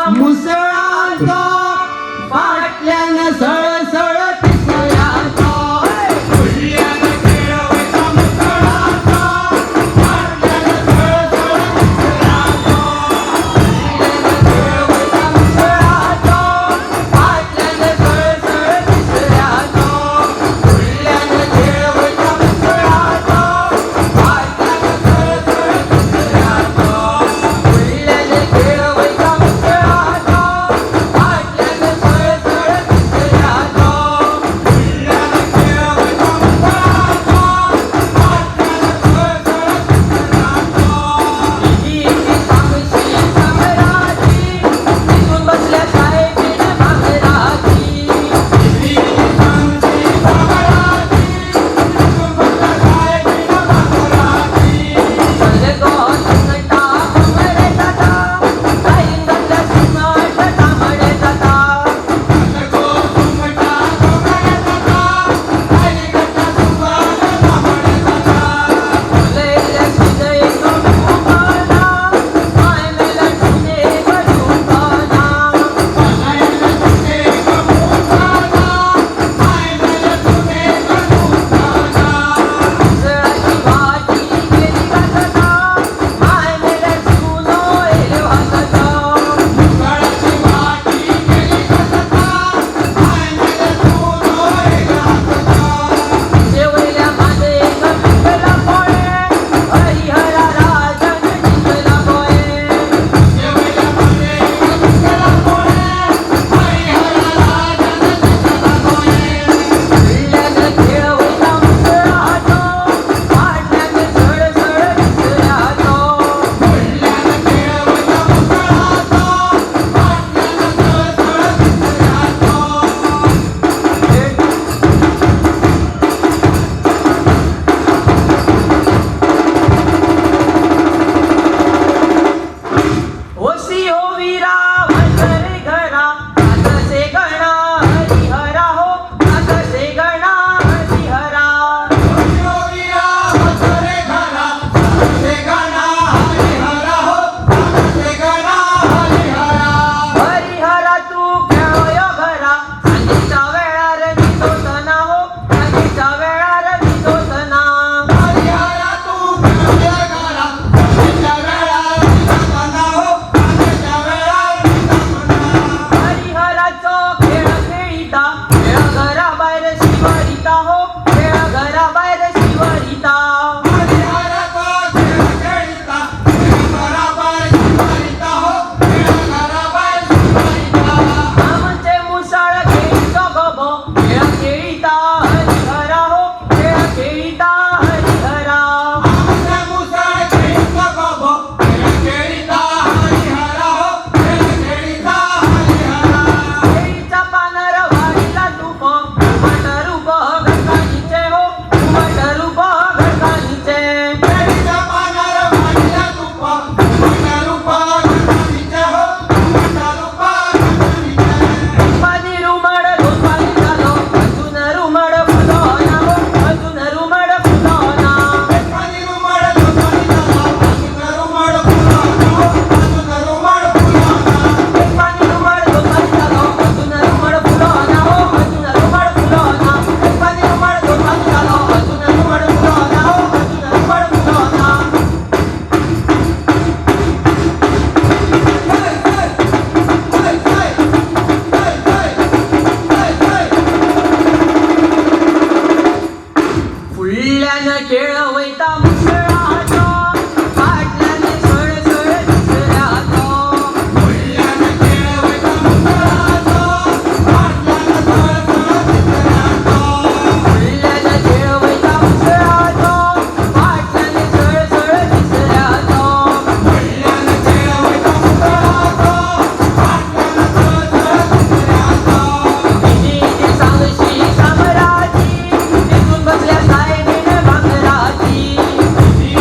मुसळाचा पाटल्यानं सळसळ तिसऱ्याचा फुल्यानं खेळवायचा मुसळाचा पाटल्यानं सळसळ तिसऱ्याचा फुल्यानं खेळवायचा मुसळाचा पाटल्यानं सळसळ तिसऱ्याचा फुल्यानं खेळवायचा मुसळाचा पाटल्यानं सळसळ तिसऱ्याचा फुल्यानं खेळवायचा मुसळाचा पाटल्यानं सळसळ तिसऱ्याचा फुल्यानं खेळवायचा मुसळाचा पाटल्यानं सळसळ तिसऱ्याचा easy Sangshi समराची तिथून बसल्या साहेबीन भांगराची इजी सांगशी समराची तिथून बसल्या साहेबीन भांगराची सलगो सुंगटा कोंबडे जाता राईंगातल्या सुंगट तांबडे जाता सलगो सुंगटा कोंबडे जाता राईंगातल्या सुंगट तांबडे जाता फुलेल्या शिदे कमुकाना माय मेला सुने कजुकाना फुलेल्या शिदे कमुकाना माय मेला सुने कजुकाना मुसळाची भाजी गेली घासता माय मेला सुनो एल वाजता मुसळाची भाजी गेली घासता माय मेला सुनो एल वाजता शेवल्या मध्ये एक पिंपला पोळे हरिहरा राजन जिंकला पोळे शेवल्या मध्ये एक पिंपला पोळे हरिहरा राजन जिंकला पोळे फुल्यानं खेळवायचा मुसळाचा पाटल्यानं सळसळ तिसऱ्याचा फुल्यानं खेळवायचा मुसळाचा पाटल्यानं सळसळ ओसी हो वीरा वंदरे घरा आतसे गणा हरिहरा हो आतसे गणा हरिहरा ओसी हो वीरा वंदरे घरा आतसे गणा हरिहरा हो आतसे गणा हरिहरा हरिहरा तू खेळोयो घरा सांजेच्या वेळार नितोसना हो सांजेच्या वेळार नितोसना हरिहरा तू खेळोयो घरा सांजेच्या वेळार नितोसना हो सांजेच्या वेळार नितोसना हरिहराचो खेळ खेळीता खेळ घराबाहेर शिवरिता हो खेळ घराबाहेर शिवरिता हरिहराचो खेळ खेळीता खेळ घराबाहेर शिवरिता हो खेळ घराबाहेर शिवरिता आमचे मुसळ खेळीचो गोबो खेळ खेळीता हरिहरा हो खेळ खेळीता हरिहरा आमचे मुसळ खेळीचो गोबो खेळ खेळीता हरिहरा हो खेळ खेळीता हरिहरा केळीच्या पानार वाढीला तूप घुमट रूप घटकानीचे हो घुमट रूप घटकानीचे केळीच्या पानार वाढीला तूप घुमट रूप घटकानीचे हो घुमट रूप घटकानीचे पाणी रुमड दोन पाणी झालो अजून रुमड फुलोना हो अजून रुमड फुलोना पाणी रुमड दोन पाणी झालो अजून रुमड फुलोना हो अजून रुमड फुलोना पाणी रुमड दोन पाणी झालो अजून रुमड फुलोना हो अजून रुमड फुलोना पाणी रुमड दोन पाणी झालो अजून रुमड फुलोना हो अजून रुमड फुलोना फुल्यानं खेळवैता मुसळाचा पाटल्यानं सळसळ तिसऱ्याचा फुल्यानं खेळवैता मुसळाचा पाटल्यानं सळसळ तिसऱ्याचा फुल्यानं खेळवैता मुसळाचा पाटल्यानं सळसळ तिसऱ्याचा फुल्यानं खेळवैता मुसळाचा पाटल्यानं सळसळ तिसऱ्याचा इजी सांगशी समराची तिथून बसल्या साहेबीन भांगराची इजी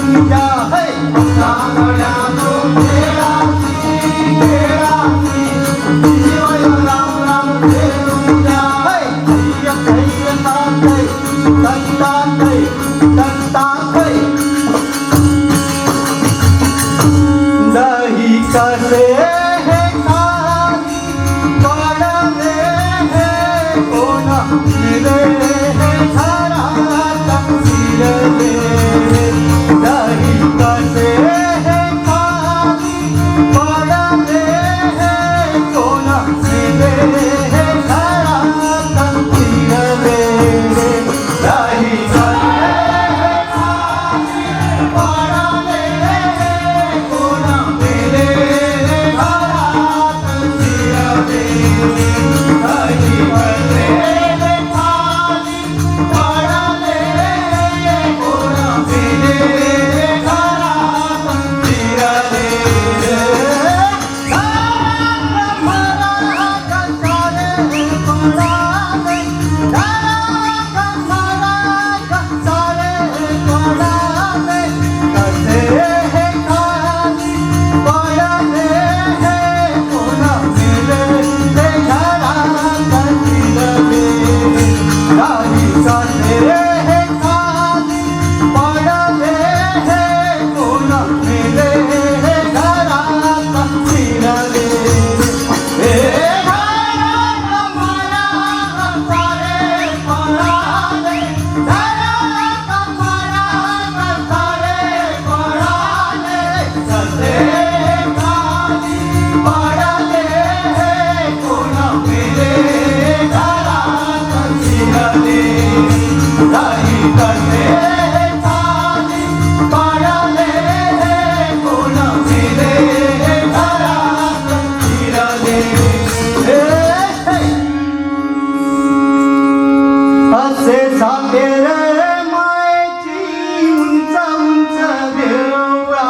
तुमच्या है गळ्यातून खेळाची खेळाची शिवाय राम राम तुमच्या है दही कसे हे खाली पडले हे कोण मिले हे घरात फिरले दही कसे हे खाली पडले हे कोण मिले हे घरात फिरले दही कसे हे खाली पडले हे कोण मिले हे घरात फिरले दही कसे हे खाली पडले हे कोण मिले हे घरात फिरले असे झाले रे मायेची उंच उंच देवळा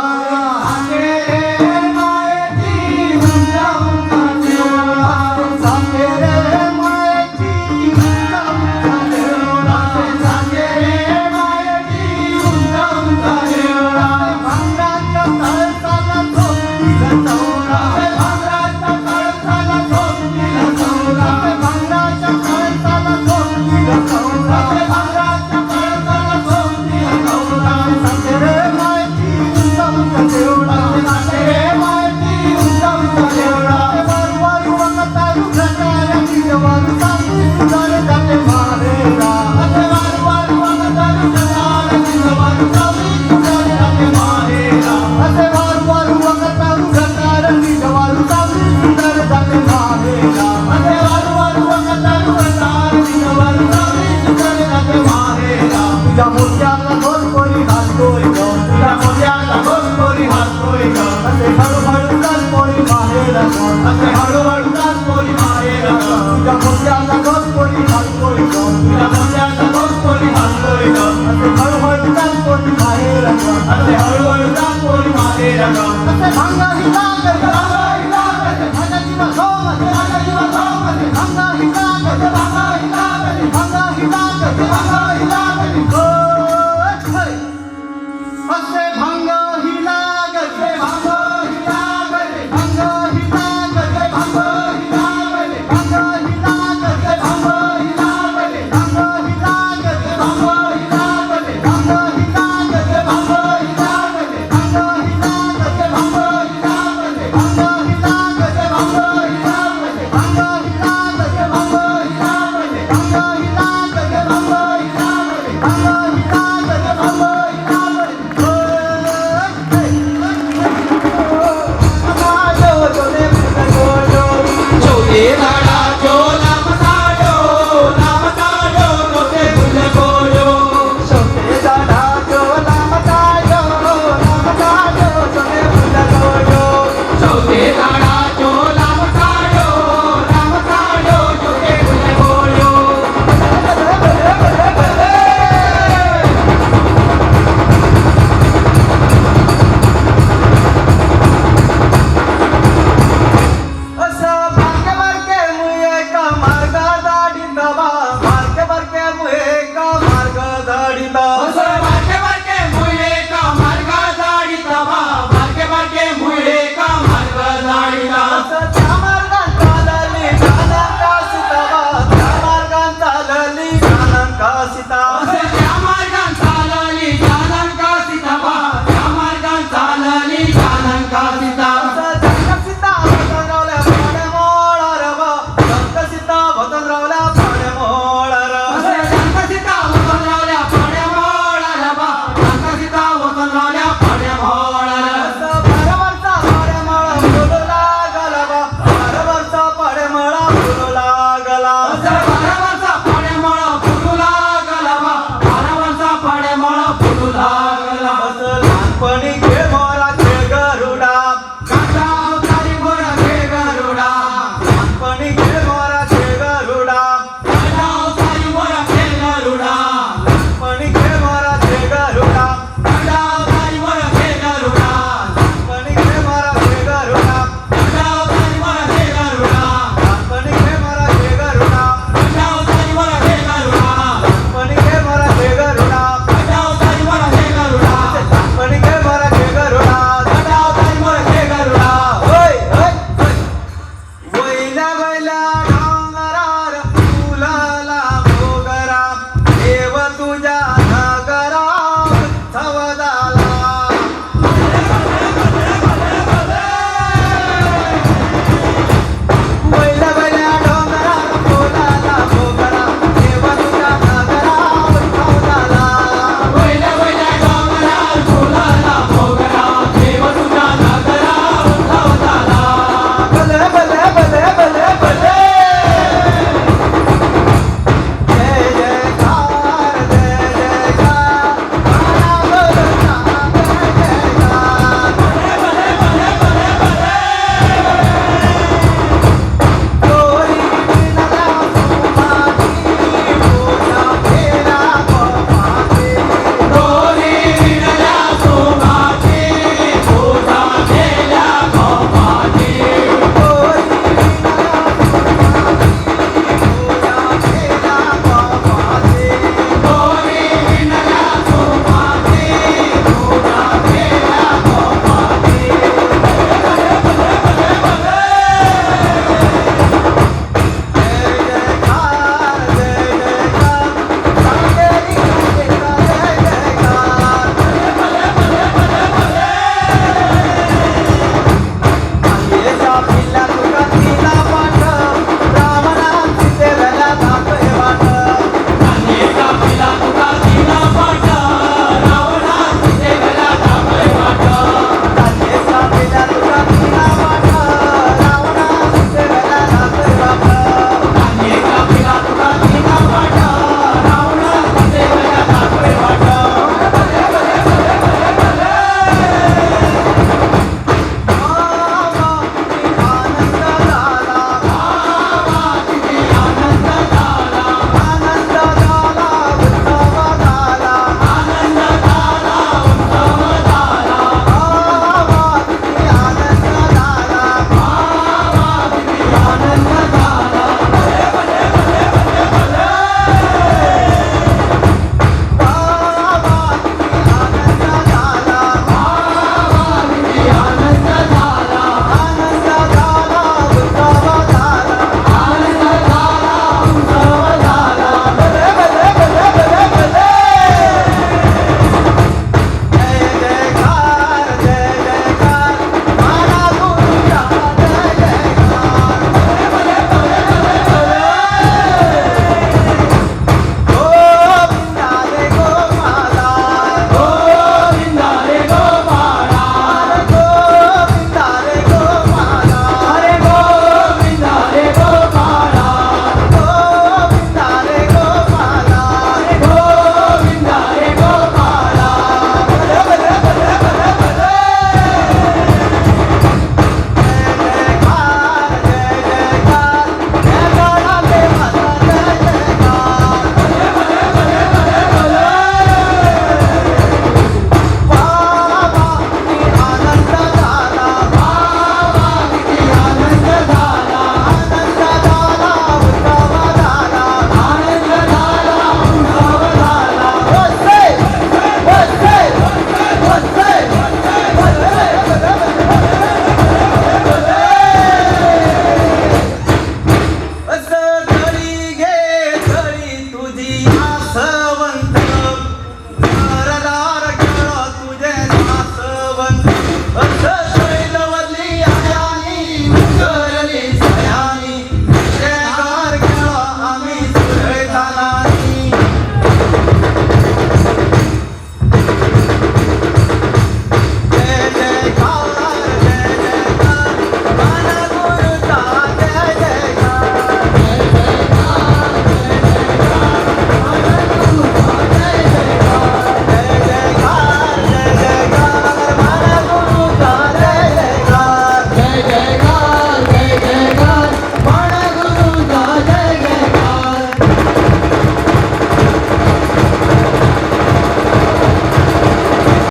झाले रे मायेची उंच उंच देवळा झाले रे मायेची उंच उंच देवळा झाले रे मायेची उंच उंच देवळा भांगराच्या तळसाला झोपीला चौरा भांगराच्या तळसाला झोपीला चौरा भांगराच्या तळसाला झोपीला चौरा भांगराच्या तळसाला झोपीला चौरा झाले रे मायेची उंच उंच देवळा झाले रे मायेची उंच उंच देवळा वरवरू वकतारू घटाया किजवरू सांगू सुधारे जाते मारेरा असे वरवरू वकतारू घटाया किजवरू सांगू सुधारे जाते मारेरा असे वरवरू वकतारू घटाया किजवरू सांगू सुधारे जाते मारेरा असे वरवरू वकतारू घटाया किजवरू सांगू सुधारे जाते मारेरा तुझ्या मोत्याला घोर कोरी घालतोय ग तुझ्या मोत्याला घोर कोरी घालतोय ग असे हळूहळू चाल कोरी मारेरा ग असे हळूहळू चाल कोरी मारेरा ग तुझ्या मोत्याला घोर कोरी घालतोय ग तुझ्या मोत्याला घोर कोरी घालतोय ग असे हळूहळू चाल कोरी मारेरा ग असे